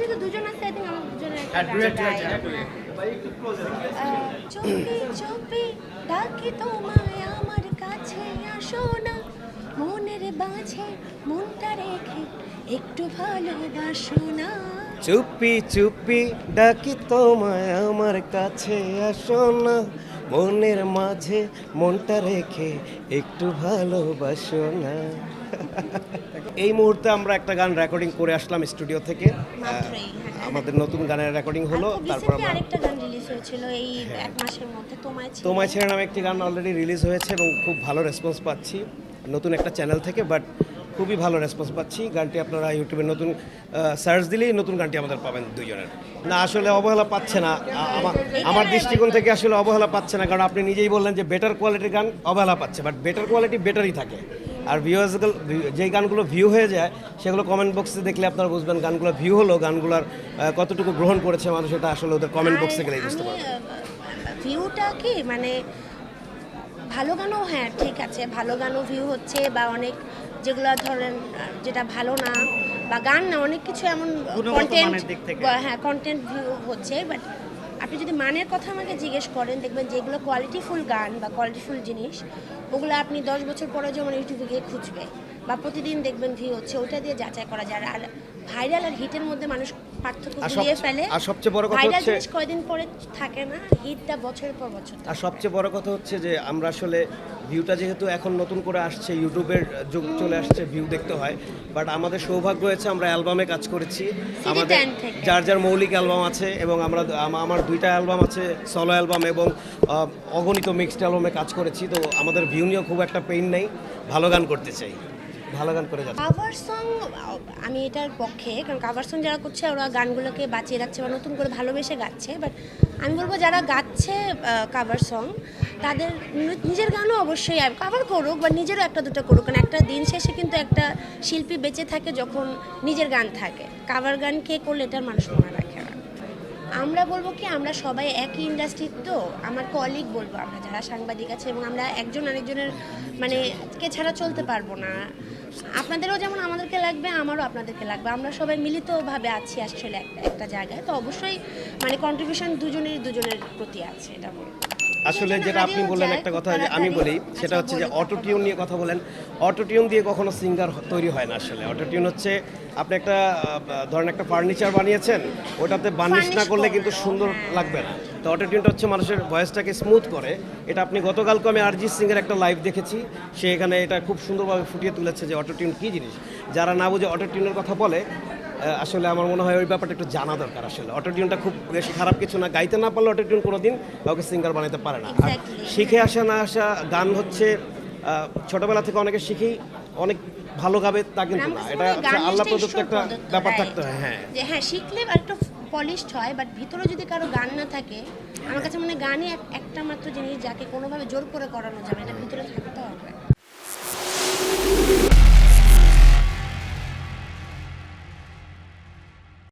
যেহেতু দুজন আছে আই থিঙ্ক আমরা দুজনের একটা গান গাই। চুপি চুপি ডাকি তোমায় আমার কাছে আসো না, মনের বাঁধে মনটা রেখে একটু ভালোবাসো না। চুপি চুপি ডাকি তোমায় আমার কাছে আসো না, মনের মাঝে মনটা রেখে একটু ভালোবাসো না। এই মুহূর্তে আমরা একটা গান রেকর্ডিং করে আসলাম স্টুডিও থেকে। মাত্রই আমাদের নতুন গানের রেকর্ডিং হলো, তারপর তারপর আমরা আরেকটা গান রিলিজ হয়েছিল এই এক মাসের মধ্যে, তোমায় ছেড়ে নামে একটি গান অলরেডি রিলিজ হয়েছে এবং খুব ভালো রেসপন্স পাচ্ছি নতুন একটা চ্যানেল থেকে, বাট খুবই ভালো রেসপন্স পাচ্ছি। গানটি আপনারা ইউটিউবে নতুন সার্চ দিলেই নতুন গানটি আমাদের পাবেন দুইজনের। না আসলে অবহেলা পাচ্ছে না, আমার দৃষ্টিকোণ থেকে আসলে অবহেলা পাচ্ছে না, কারণ আপনি নিজেই বললেন যে বেটার কোয়ালিটির গান অবহেলা পাচ্ছে, বাট বেটার কোয়ালিটি বেটারই থাকে। আর ভিউয়ার্সগুলো যেই গানগুলো ভিউ হয়ে যায় সেগুলো কমেন্ট বক্সে দেখলে আপনারা বুঝবেন গানগুলো ভিউ হলো, গানগুলোর কতটুকু গ্রহণ করেছে মানুষ, এটা আসলে ওদের কমেন্ট বক্সে গেলেই বুঝতে পারবেন। ভিউটা কি মানে ভালো গানও, হ্যাঁ ঠিক আছে, ভালো গানও ভিউ হচ্ছে, বা অনেক যেগুলো ধরেন যেটা ভালো না বা গান না, অনেক কিছু এমন কন্টেন্ট, হ্যাঁ কন্টেন্ট ভিউ হচ্ছে। বাট আপনি যদি মানের কথা আমাকে জিজ্ঞেস করেন, দেখবেন যেগুলো কোয়ালিটিফুল গান বা কোয়ালিটিফুল জিনিস, ওগুলো আপনি 10 বছর পরে যেমন ইউটিউবে গিয়ে খুঁজবে বা প্রতিদিন দেখবেন ভিউ হচ্ছে, ওটা দিয়ে যাচাই করা যায়। আর ভাইরাল আর হিটের মধ্যে মানুষ পার্থক্য দিয়ে ফেলে। আর সবচেয়ে বড় কথা ভাইরাল হচ্ছে জিনিস কয়দিন পরে থাকে না, হিটটা বছরের পর বছর থাকে। আর সবচেয়ে বড় কথা হচ্ছে যে আমরা আসলে ভিউটা যেহেতু এখন নতুন করে আসছে, ইউটিউবের যুগ চলে আসছে, ভিউ দেখতে হয়, বাট আমাদের সৌভাগ্য হয়েছে আমরা অ্যালবামে কাজ করেছি। আমাদের যার যার মৌলিক অ্যালবাম আছে এবং আমার 2টা অ্যালবাম আছে, সলো অ্যালবাম এবং অগণিত মিক্সড অ্যালবামে কাজ করেছি। তো আমাদের ভিউ নিয়েও খুব একটা পেইন নেই, ভালো গান করতে চাই, ভালো গান করে যাচ্ছে। কাভার সং আমি এটার পক্ষে, কারণ কাভার সং যারা করছে ওরা গানগুলোকে বাঁচিয়ে রাখছে বা নতুন করে ভালোবেসে গাচ্ছে। বাট আমি বলবো যারা গাচ্ছে কাভার সং, তাদের নিজের গানও অবশ্যই কাভার করুক বা নিজেরও একটা দুটো করুক, কারণ একটা দিন শেষে কিন্তু একটা শিল্পী বেঁচে থাকে যখন নিজের গান থাকে। কাভার গান কে করলে এটার মানুষ মনে রাখে না। আমরা বলবো কি, আমরা সবাই একই ইন্ডাস্ট্রির, তো আমার কলিগ বলবো, আমরা যারা সাংবাদিক আছে, এবং আমরা একজন আরেকজনের মানে কে ছাড়া চলতে পারবো না। আপনাদেরও যেমন আমাদেরকে লাগবে, আমারও আপনাদেরকে লাগবে। আমরা সবাই মিলিতভাবে আছি আসলে একটা জায়গায়, তো অবশ্যই মানে কন্ট্রিবিউশন দুজনের প্রতি আছে, এটা বলবো। আসলে যেটা আপনি বললেন একটা কথা যে আমি বলি, সেটা হচ্ছে যে অটোটিউন নিয়ে কথা বলেন। অটোটিউন দিয়ে কখনো সিঙ্গার তৈরি হয় না। আসলে অটোটিউন হচ্ছে আপনি একটা ধরেন একটা ফার্নিচার বানিয়েছেন, ওটাতে বার্নিশ না করলে কিন্তু সুন্দর লাগবে না। তো অটোটিউনটা হচ্ছে মানুষের ভয়েসটাকে স্মুথ করে। এটা আপনি গতকালকে আমি অরিজিৎ সিংয়ের একটা লাইভ দেখেছি, সে এখানে এটা খুব সুন্দরভাবে ফুটিয়ে তুলেছে যে অটোটিউন কী জিনিস। যারা না বুঝে অটোটিউনের কথা বলে, আসলে আমার মনে হয় ওই ব্যাপারটা একটু জানা দরকার। আসলে অটোটিউনটা খুব বেশি খারাপ কিছু না, গাইতে না পারলে অটোটিউন কোনো দিন কাউকে সিঙ্গার বানাতে পারে না। আর শিখে আসা না আসা গান হচ্ছে ছোটবেলা থেকে অনেকে শিখেই অনেক ভালো গাবে তা কিন্তু না, এটা হচ্ছে আল্লাহ প্রদত্ত একটা ব্যাপার থাকতে হয়। হ্যাঁ যে হ্যাঁ শিখলে একটু পলিশড হয়, বাট ভিতরে যদি কারো গান না থাকে, আমার কাছে মনে হয় গানই একটা মাত্র জিনিস যাকে কোনোভাবে জোর করে করানো যাবে, এটা ভিতরে থাকতে হবে।